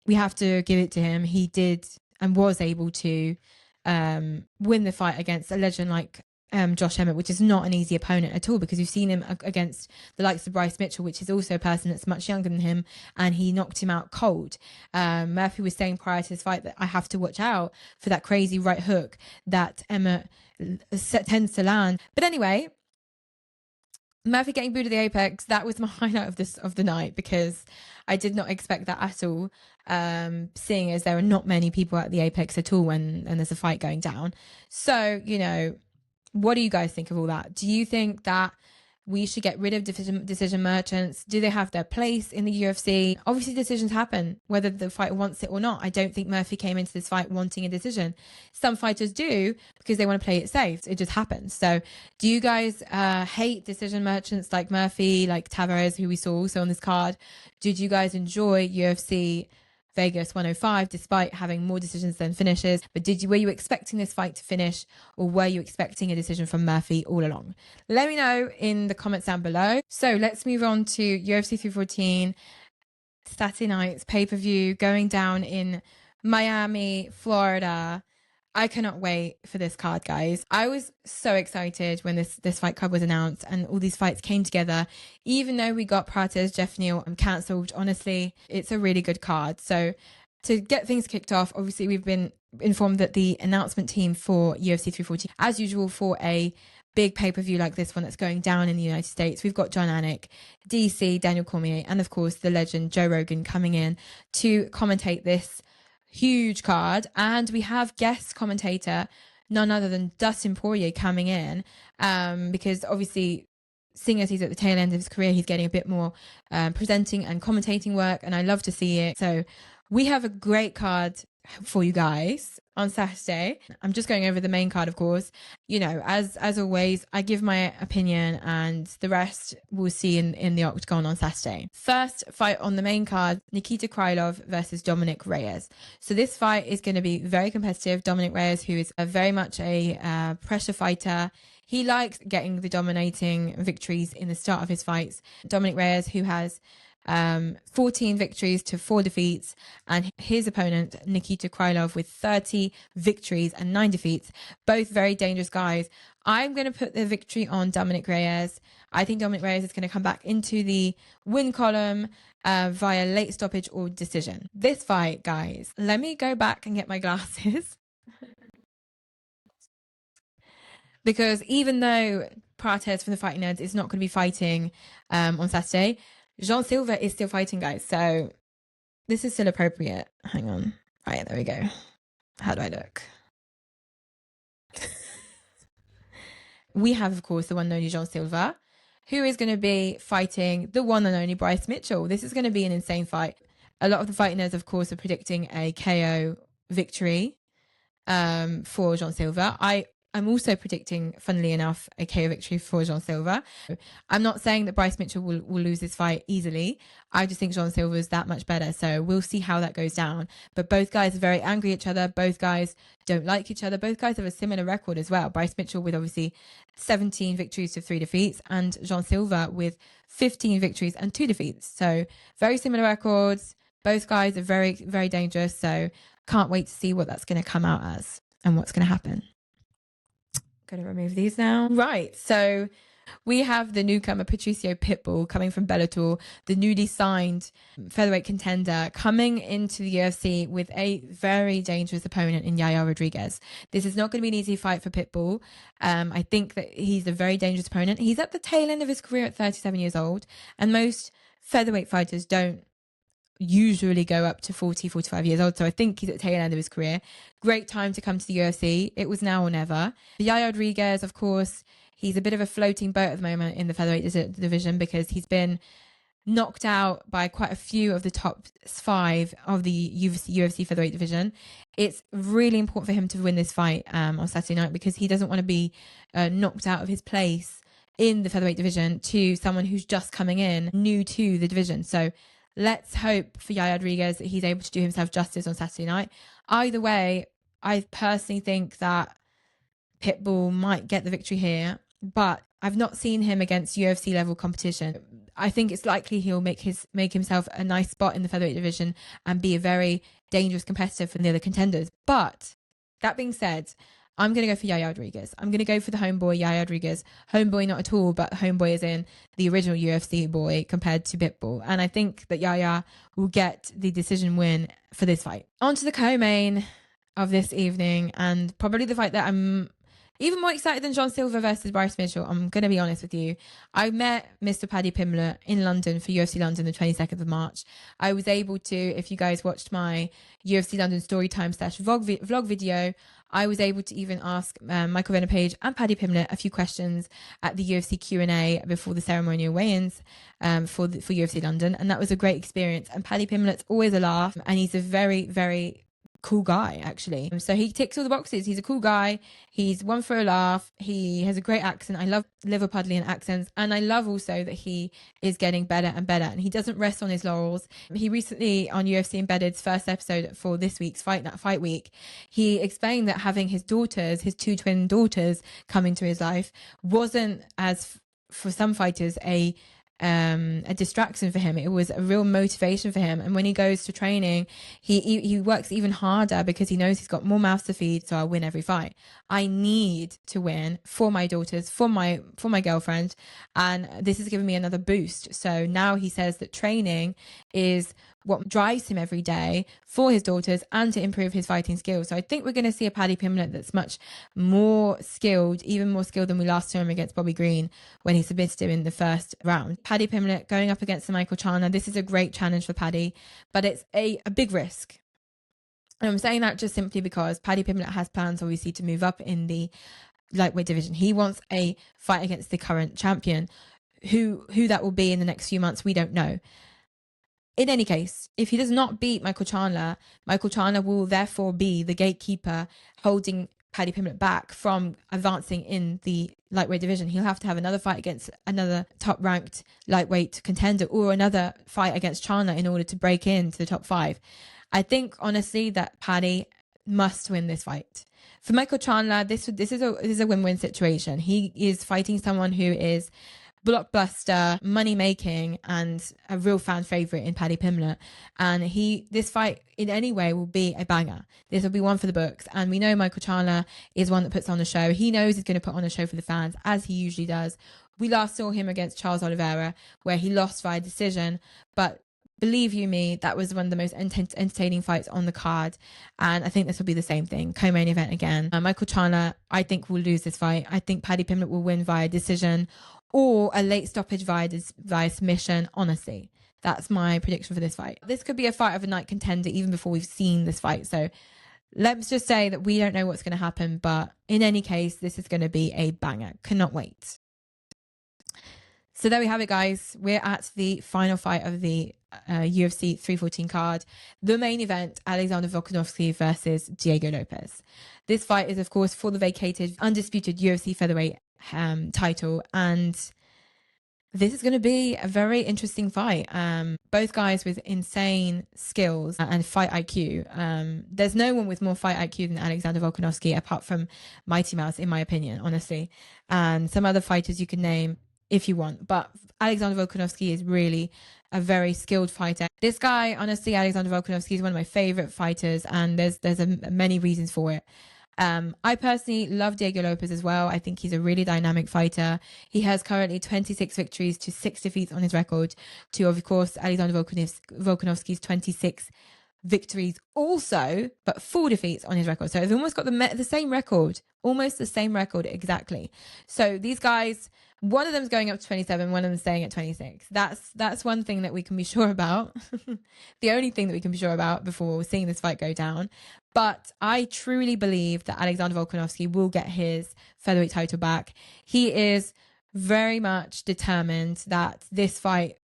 we have to give it to him. He did and was able to win the fight against a legend like Josh Emmett, which is not an easy opponent at all, because you've seen him against the likes of Bryce Mitchell, which is also a person that's much younger than him, and he knocked him out cold. Murphy was saying prior to this fight that I have to watch out for that crazy right hook that Emmett tends to land. But anyway, Murphy getting booed at the Apex, that was my highlight of the night, because I did not expect that at all, seeing as there are not many people at the Apex at all when there's a fight going down. So, you know, what do you guys think of all that? Do you think that we should get rid of decision merchants? Do they have their place in the UFC? Obviously, decisions happen, whether the fighter wants it or not. I don't think Murphy came into this fight wanting a decision. Some fighters do because they want to play it safe. It just happens. So do you guys hate decision merchants like Murphy, like Tavares, who we saw also on this card? Did you guys enjoy UFC Vegas 105 despite having more decisions than finishes? But were you expecting this fight to finish, or were you expecting a decision from Murphy all along? Let me know in the comments down below. So let's move on to UFC 314 Saturday night's pay-per-view going down in Miami, Florida. I cannot wait for this card, guys. I was so excited when this fight card was announced and all these fights came together. Even though we got Prates, Jeff Neal cancelled, honestly, it's a really good card. So to get things kicked off, obviously we've been informed that the announcement team for UFC 314, as usual for a big pay-per-view like this one that's going down in the United States, we've got John Anik, DC, Daniel Cormier, and of course the legend Joe Rogan coming in to commentate this huge card. And we have guest commentator none other than Dustin Poirier coming in, because obviously seeing as he's at the tail end of his career, he's getting a bit more presenting and commentating work, and I love to see it. So we have a great card for you guys on Saturday. I'm just going over the main card, of course. You know, as always, I give my opinion and the rest we'll see in the octagon on Saturday. First fight on the main card, Nikita Krylov versus Dominic Reyes. So this fight is going to be very competitive. Dominic Reyes, who is very much a pressure fighter, he likes getting the dominating victories in the start of his fights. Dominic Reyes, who has 14 victories to 4 defeats, and his opponent Nikita Krylov with 30 victories and 9 defeats, both very dangerous guys. I'm going to put the victory on Dominic Reyes. I think Dominic Reyes is going to come back into the win column via late stoppage or decision. This fight, guys, let me go back and get my glasses. Because even though Prates from the Fighting Nerds is not going to be fighting on Saturday, Jean Silva is still fighting, guys. So this is still appropriate. Hang on. Right, there we go. How do I look? We have, of course, the one and only Jean Silva, who is going to be fighting the one and only Bryce Mitchell. This is going to be an insane fight. A lot of the Fighting Nerds, of course, are predicting a KO victory for Jean Silva. I'm also predicting, funnily enough, a KO victory for Jean Silva. I'm not saying that Bryce Mitchell will lose this fight easily. I just think Jean Silva is that much better. So we'll see how that goes down. But both guys are very angry at each other. Both guys don't like each other. Both guys have a similar record as well. Bryce Mitchell with obviously 17 victories to 3 defeats, and Jean Silva with 15 victories and 2 defeats. So very similar records. Both guys are very, very dangerous. So can't wait to see what that's going to come out as and what's going to happen. Going to remove these now. Right. So we have the newcomer Patricio Pitbull coming from Bellator, the newly signed featherweight contender, coming into the UFC with a very dangerous opponent in Yaya Rodriguez. This is not going to be an easy fight for Pitbull. I think that he's a very dangerous opponent. He's at the tail end of his career at 37 years old, and most featherweight fighters don't usually go up to 45 years old. So I think he's at the tail end of his career. Great time to come to the UFC. It was now or never. Yaya Rodriguez, of course, he's a bit of a floating boat at the moment in the featherweight division because he's been knocked out by quite a few of the top 5 of the UFC featherweight division. It's really important for him to win this fight on Saturday night because he doesn't want to be knocked out of his place in the featherweight division to someone who's just coming in new to the division. So let's hope for Yaya Rodriguez that he's able to do himself justice on Saturday night. Either way, I personally think that Pitbull might get the victory here, but I've not seen him against UFC level competition. I think it's likely he'll make himself a nice spot in the featherweight division and be a very dangerous competitor for the other contenders. But that being said, I'm going to go for Yaya Rodriguez. I'm going to go for the homeboy, Yaya Rodriguez. Homeboy not at all, but homeboy is in the original UFC boy compared to Pitbull. And I think that Yaya will get the decision win for this fight. On to the co-main of this evening, and probably the fight that I'm even more excited than Jean Silva versus Bryce Mitchell. I'm going to be honest with you. I met Mr. Paddy Pimblett in London for UFC London the 22nd of March. I was able to, if you guys watched my UFC London Storytime / vlog video, I was able to even ask Michael Venner-Page and Paddy Pimblett a few questions at the UFC Q&A before the ceremonial weigh-ins for UFC London. And that was a great experience. And Paddy Pimblett's always a laugh, and he's a very, very cool guy, actually. So he ticks all the boxes. He's a cool guy. He's one for a laugh. He has a great accent. I love Liverpudlian accents, and I love also that he is getting better and better, and he doesn't rest on his laurels. He recently, on UFC Embedded's first episode for this week's Fight Week, he explained that having his daughters, his 2 twin daughters, come into his life wasn't, as for some fighters, a distraction for him. It was a real motivation for him, and when he goes to training, he works even harder because he knows he's got more mouths to feed. So I'll win every fight. I need to win for my daughters, for my girlfriend, and this has given me another boost. So now he says that training is what drives him every day for his daughters and to improve his fighting skills. So I think we're going to see a Paddy Pimblett that's much more skilled, even more skilled than we last saw him against Bobby Green when he submitted him in the first round. Paddy Pimblett going up against Michael Chandler. This is a great challenge for Paddy, but it's a big risk. And I'm saying that just simply because Paddy Pimblett has plans, obviously, to move up in the lightweight division. He wants a fight against the current champion. Who that will be in the next few months, we don't know. In any case, if he does not beat Michael Chandler will therefore be the gatekeeper holding Paddy Pimblett back from advancing in the lightweight division. He'll have to have another fight against another top-ranked lightweight contender or another fight against Chandler in order to break into the top 5. I think, honestly, that Paddy must win this fight. For Michael Chandler, this is a win-win situation. He is fighting someone who is blockbuster, money making, and a real fan favorite in Paddy Pimblett. And this fight in any way will be a banger. This will be one for the books. And we know Michael Chandler is one that puts on a show. He knows he's going to put on a show for the fans, as he usually does. We last saw him against Charles Oliveira, where he lost via decision, but believe you me, that was one of the most entertaining fights on the card. And I think this will be the same thing. Co-main event again. Michael Chandler, I think, will lose this fight. I think Paddy Pimblett will win via decision or a late stoppage via submission. Honestly, that's my prediction for this fight. This could be a fight of a night contender even before we've seen this fight. So let's just say that we don't know what's going to happen. But in any case, this is going to be a banger. Cannot wait. So there we have it, guys. We're at the final fight of the UFC 314 card. The main event, Alexander Volkanovsky versus Diego Lopez. This fight is, of course, for the vacated, undisputed UFC featherweight title. And this is going to be a very interesting fight. Both guys with insane skills and fight IQ. There's no one with more fight IQ than Alexander Volkanovsky, apart from Mighty Mouse, in my opinion, honestly. And some other fighters you can name if you want, but Alexander Volkanovsky is really a very skilled fighter. This guy, honestly, Alexander Volkanovsky is one of my favorite fighters, and there's many reasons for it. I personally love Diego Lopez as well. I think he's a really dynamic fighter. He has currently 26 victories to 6 defeats on his record, to, of course, Alexander Volkanovsky's 26 victories also, but 4 defeats on his record. So they've almost got the same record, almost the same record exactly. So these guys, one of them's going up to 27, one of them's staying at 26. That's one thing that we can be sure about. The only thing that we can be sure about before seeing this fight go down. But I truly believe that Alexander Volkanovsky will get his featherweight title back. He is very much determined that this fight,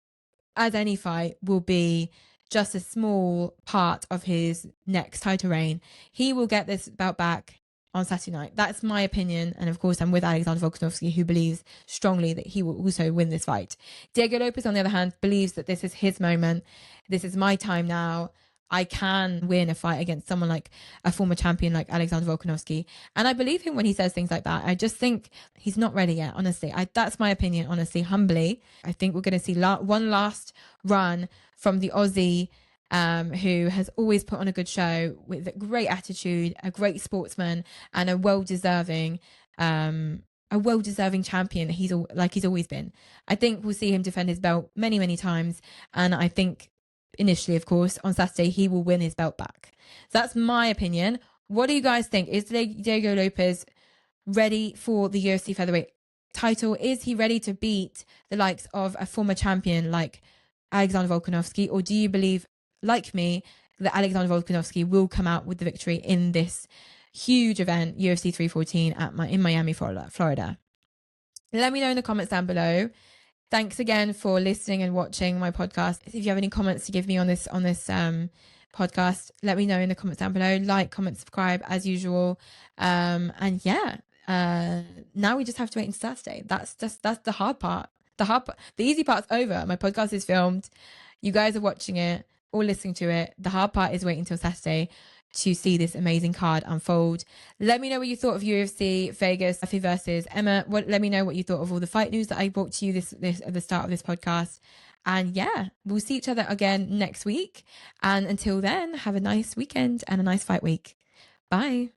as any fight, will be just a small part of his next title reign. He will get this belt back on Saturday night. That's my opinion. And of course, I'm with Alexander Volkanovsky, who believes strongly that he will also win this fight. Diego Lopez, on the other hand, believes that this is his moment. This is my time now. I can win a fight against someone like a former champion like Alexander Volkanovsky. And I believe him when he says things like that. I just think he's not ready yet, honestly. That's my opinion, honestly, humbly. I think we're going to see one last run from the Aussie, who has always put on a good show with a great attitude, a great sportsman, and a well-deserving champion. He's always been. I think we'll see him defend his belt many, many times. And I think initially, of course, on Saturday, he will win his belt back. So that's my opinion. What do you guys think? Is Diego Lopez ready for the UFC featherweight title? Is he ready to beat the likes of a former champion like Alexander Volkanovsky? Or do you believe, like me, that Alexander Volkanovsky will come out with the victory in this huge event, UFC 314 in Miami, Florida? Let me know in the comments down below. Thanks again for listening and watching my podcast. If you have any comments to give me on this podcast, let me know in the comments down below. Like, comment, subscribe as usual. And yeah, now we just have to wait until Saturday. That's the hard part. The easy part's over. My podcast is filmed. You guys are watching it or listening to it. The hard part is waiting until Saturday to see this amazing card unfold. Let me know what you thought of UFC Vegas versus Emmett. Let me know what you thought of all the fight news that I brought to you this at the start of this podcast. And yeah, we'll see each other again next week. And until then, have a nice weekend and a nice fight week. Bye.